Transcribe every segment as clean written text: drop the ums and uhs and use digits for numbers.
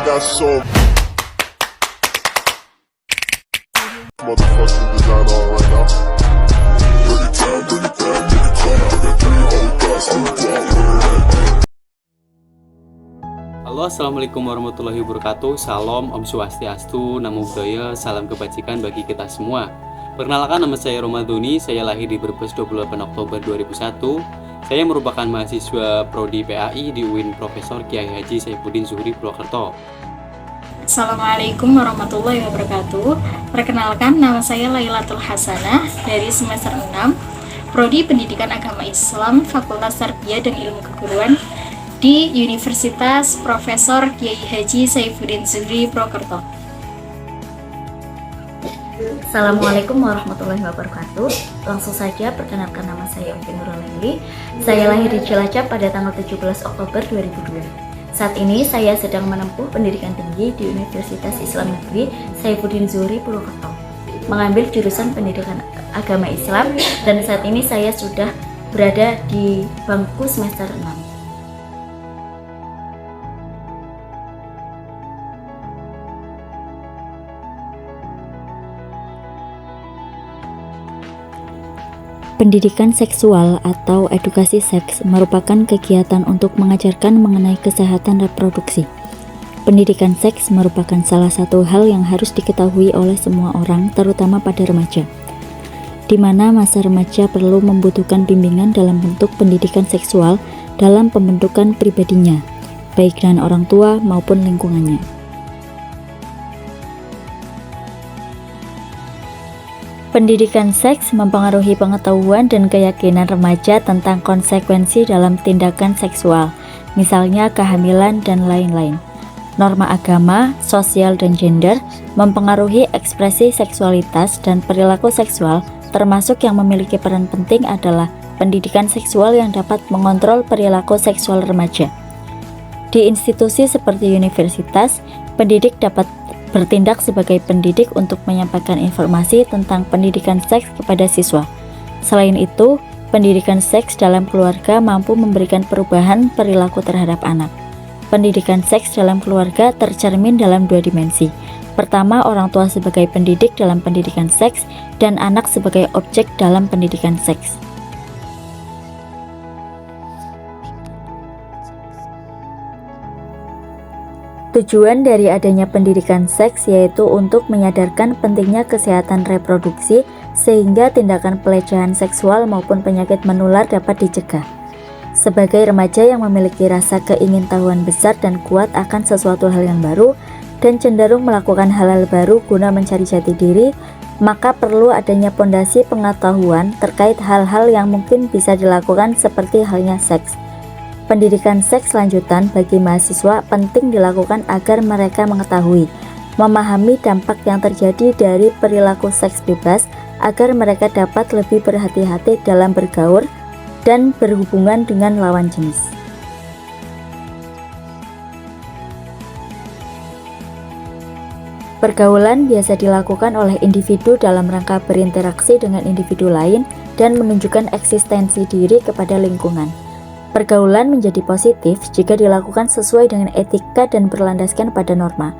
got so motherfucking design on right now. Bring it down, bring it down, bring it down. I got 3 old guys on the block. Halo, assalamualaikum warahmatullahi wabarakatuh. Salam, Om Swastiastu, Namo Buddhaya, salam kebajikan bagi kita semua. Perkenalkan, nama saya Romadhoni. Saya lahir di Brebes 28 Oktober 2001. Saya merupakan mahasiswa Prodi PAI di UIN Profesor Kiai Haji Saifuddin Zuhri Purwokerto. Assalamualaikum warahmatullahi wabarakatuh. Perkenalkan, nama saya Lailatul Hasanah dari semester 6 Prodi Pendidikan Agama Islam Fakultas Tarbiyah dan Ilmu Keguruan di Universitas Profesor Kiai Haji Saifuddin Zuhri Purwokerto. Assalamualaikum warahmatullahi wabarakatuh. Langsung saja perkenalkan, nama saya Umpin Nurulaili. Saya lahir di Cilacap pada tanggal 17 Oktober 2002. Saat ini saya sedang menempuh pendidikan tinggi di Universitas Islam Negeri Saifuddin Zuhri Purwokerto, mengambil jurusan pendidikan agama Islam, dan saat ini saya sudah berada di bangku semester 6. Pendidikan seksual atau edukasi seks merupakan kegiatan untuk mengajarkan mengenai kesehatan reproduksi. Pendidikan seks merupakan salah satu hal yang harus diketahui oleh semua orang, terutama pada remaja, di mana masa remaja perlu membutuhkan bimbingan dalam bentuk pendidikan seksual dalam pembentukan pribadinya, baik dengan orang tua maupun lingkungannya. Pendidikan seks mempengaruhi pengetahuan dan keyakinan remaja tentang konsekuensi dalam tindakan seksual, misalnya kehamilan dan lain-lain. Norma agama, sosial, dan gender mempengaruhi ekspresi seksualitas dan perilaku seksual, termasuk yang memiliki peran penting adalah pendidikan seksual yang dapat mengontrol perilaku seksual remaja. Di institusi seperti universitas, pendidik dapat bertindak sebagai pendidik untuk menyampaikan informasi tentang pendidikan seks kepada siswa. Selain itu, pendidikan seks dalam keluarga mampu memberikan perubahan perilaku terhadap anak. Pendidikan seks dalam keluarga tercermin dalam 2 dimensi. Pertama, orang tua sebagai pendidik dalam pendidikan seks, dan anak sebagai objek dalam pendidikan seks. Tujuan dari adanya pendidikan seks yaitu untuk menyadarkan pentingnya kesehatan reproduksi sehingga tindakan pelecehan seksual maupun penyakit menular dapat dicegah. Sebagai remaja yang memiliki rasa keingintahuan besar dan kuat akan sesuatu hal yang baru dan cenderung melakukan hal-hal baru guna mencari jati diri, maka perlu adanya pondasi pengetahuan terkait hal-hal yang mungkin bisa dilakukan seperti halnya seks. Pendidikan seks lanjutan bagi mahasiswa penting dilakukan agar mereka mengetahui, memahami dampak yang terjadi dari perilaku seks bebas agar mereka dapat lebih berhati-hati dalam bergaul dan berhubungan dengan lawan jenis. Pergaulan biasa dilakukan oleh individu dalam rangka berinteraksi dengan individu lain dan menunjukkan eksistensi diri kepada lingkungan. Pergaulan menjadi positif jika dilakukan sesuai dengan etika dan berlandaskan pada norma.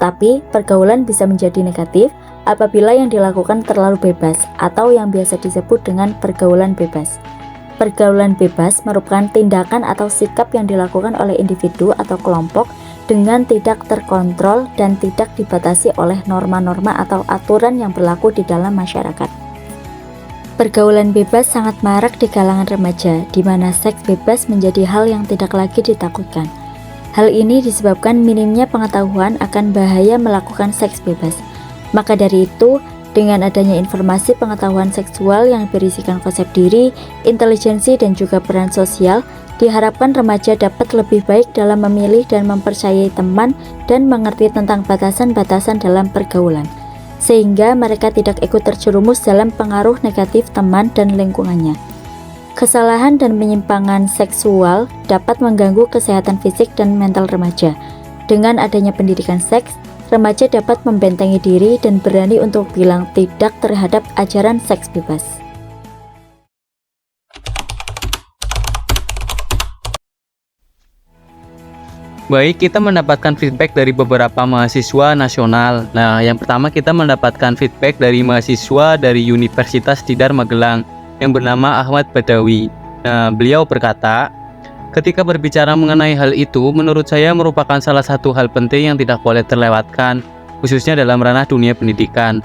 Tapi, pergaulan bisa menjadi negatif apabila yang dilakukan terlalu bebas atau yang biasa disebut dengan pergaulan bebas. Pergaulan bebas merupakan tindakan atau sikap yang dilakukan oleh individu atau kelompok dengan tidak terkontrol dan tidak dibatasi oleh norma-norma atau aturan yang berlaku di dalam masyarakat. Pergaulan bebas sangat marak di kalangan remaja, di mana seks bebas menjadi hal yang tidak lagi ditakutkan. Hal ini disebabkan minimnya pengetahuan akan bahaya melakukan seks bebas. Maka dari itu, dengan adanya informasi pengetahuan seksual yang berisikan konsep diri, intelijensi, dan juga peran sosial, diharapkan remaja dapat lebih baik dalam memilih dan mempercayai teman dan mengerti tentang batasan-batasan dalam pergaulan, sehingga mereka tidak ikut terjerumus dalam pengaruh negatif teman dan lingkungannya. Kesalahan dan penyimpangan seksual dapat mengganggu kesehatan fisik dan mental remaja. Dengan adanya pendidikan seks, remaja dapat membentengi diri dan berani untuk bilang tidak terhadap ajaran seks bebas. Baik, kita mendapatkan feedback dari beberapa mahasiswa nasional. Nah, yang pertama kita mendapatkan feedback dari mahasiswa dari Universitas Tidar Magelang yang bernama Ahmad Badawi. Nah, beliau berkata, ketika berbicara mengenai hal itu, menurut saya merupakan salah satu hal penting yang tidak boleh terlewatkan, khususnya dalam ranah dunia pendidikan.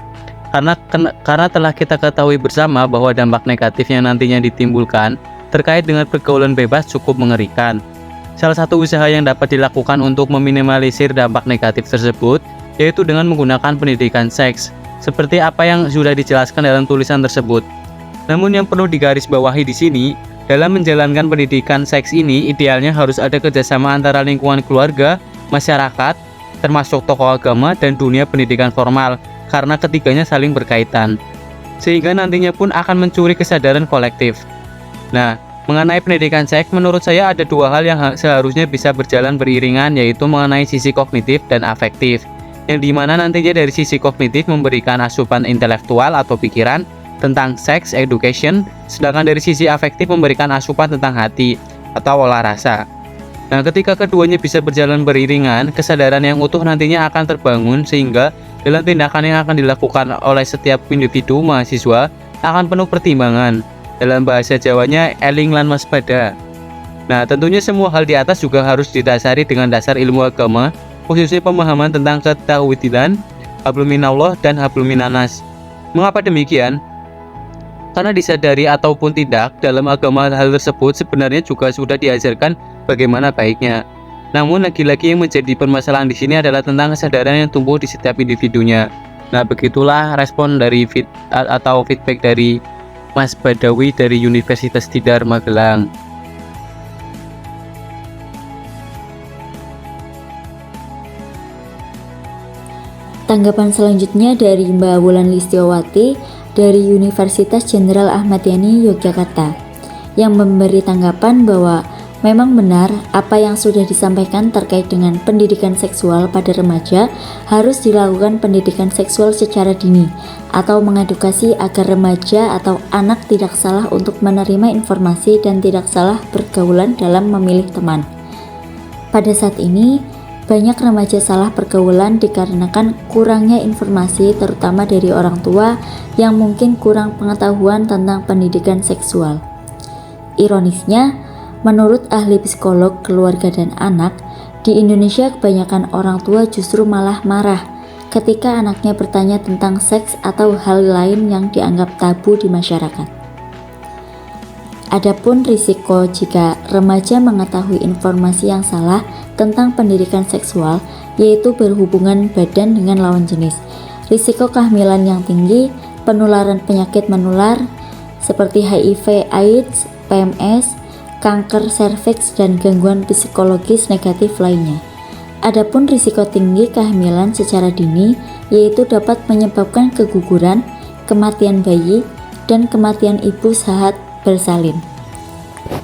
Karena telah kita ketahui bersama bahwa dampak negatif yang nantinya ditimbulkan terkait dengan pergaulan bebas cukup mengerikan. Salah satu usaha yang dapat dilakukan untuk meminimalisir dampak negatif tersebut yaitu dengan menggunakan pendidikan seks, seperti apa yang sudah dijelaskan dalam tulisan tersebut. Namun yang perlu digarisbawahi di sini, dalam menjalankan pendidikan seks ini idealnya harus ada kerjasama antara lingkungan keluarga, masyarakat, termasuk tokoh agama dan dunia pendidikan formal, karena ketiganya saling berkaitan, sehingga nantinya pun akan mencuri kesadaran kolektif. Nah, mengenai pendidikan seks, menurut saya ada dua hal yang seharusnya bisa berjalan beriringan, yaitu mengenai sisi kognitif dan afektif, yang dimana nantinya dari sisi kognitif memberikan asupan intelektual atau pikiran tentang sex education, sedangkan dari sisi afektif memberikan asupan tentang hati atau olah rasa. Nah, ketika keduanya bisa berjalan beriringan, kesadaran yang utuh nantinya akan terbangun, sehingga dalam tindakan yang akan dilakukan oleh setiap individu mahasiswa akan penuh pertimbangan. Dalam bahasa Jawanya, eling lan waspada. Nah, tentunya semua hal di atas juga harus didasari dengan dasar ilmu agama, khususnya pemahaman tentang ketauhidan, hablum minallah dan hablum minanas. Mengapa demikian? Karena disadari ataupun tidak, dalam agama hal tersebut sebenarnya juga sudah diajarkan bagaimana baiknya. Namun lagi-lagi yang menjadi permasalahan di sini adalah tentang kesadaran yang tumbuh di setiap individunya. Nah, begitulah respon dari feedback dari Mas Badawi dari Universitas Tidar Magelang. Tanggapan selanjutnya dari Mbak Wulan Listiawati dari Universitas Jenderal Ahmad Yani Yogyakarta, yang memberi tanggapan bahwa memang benar apa yang sudah disampaikan terkait dengan pendidikan seksual pada remaja, harus dilakukan pendidikan seksual secara dini atau mengedukasi agar remaja atau anak tidak salah untuk menerima informasi dan tidak salah bergaulan dalam memilih teman. Pada saat ini, banyak remaja salah pergaulan dikarenakan kurangnya informasi, terutama dari orang tua yang mungkin kurang pengetahuan tentang pendidikan seksual. Ironisnya, menurut ahli psikolog keluarga dan anak, di Indonesia kebanyakan orang tua justru malah marah ketika anaknya bertanya tentang seks atau hal lain yang dianggap tabu di masyarakat. Adapun risiko jika remaja mengetahui informasi yang salah tentang pendidikan seksual, yaitu berhubungan badan dengan lawan jenis, risiko kehamilan yang tinggi, penularan penyakit menular seperti HIV, AIDS, PMS, kanker serviks, dan gangguan psikologis negatif lainnya. Adapun risiko tinggi kehamilan secara dini, yaitu dapat menyebabkan keguguran, kematian bayi, dan kematian ibu saat bersalin.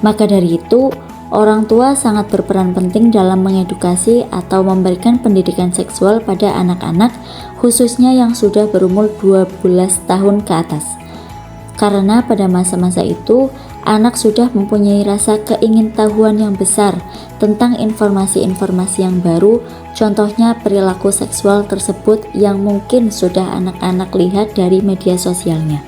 Maka dari itu, orang tua sangat berperan penting dalam mengedukasi atau memberikan pendidikan seksual pada anak-anak, khususnya yang sudah berumur 12 tahun ke atas. Karena pada masa-masa itu, anak sudah mempunyai rasa keingintahuan yang besar tentang informasi-informasi yang baru, contohnya perilaku seksual tersebut yang mungkin sudah anak-anak lihat dari media sosialnya.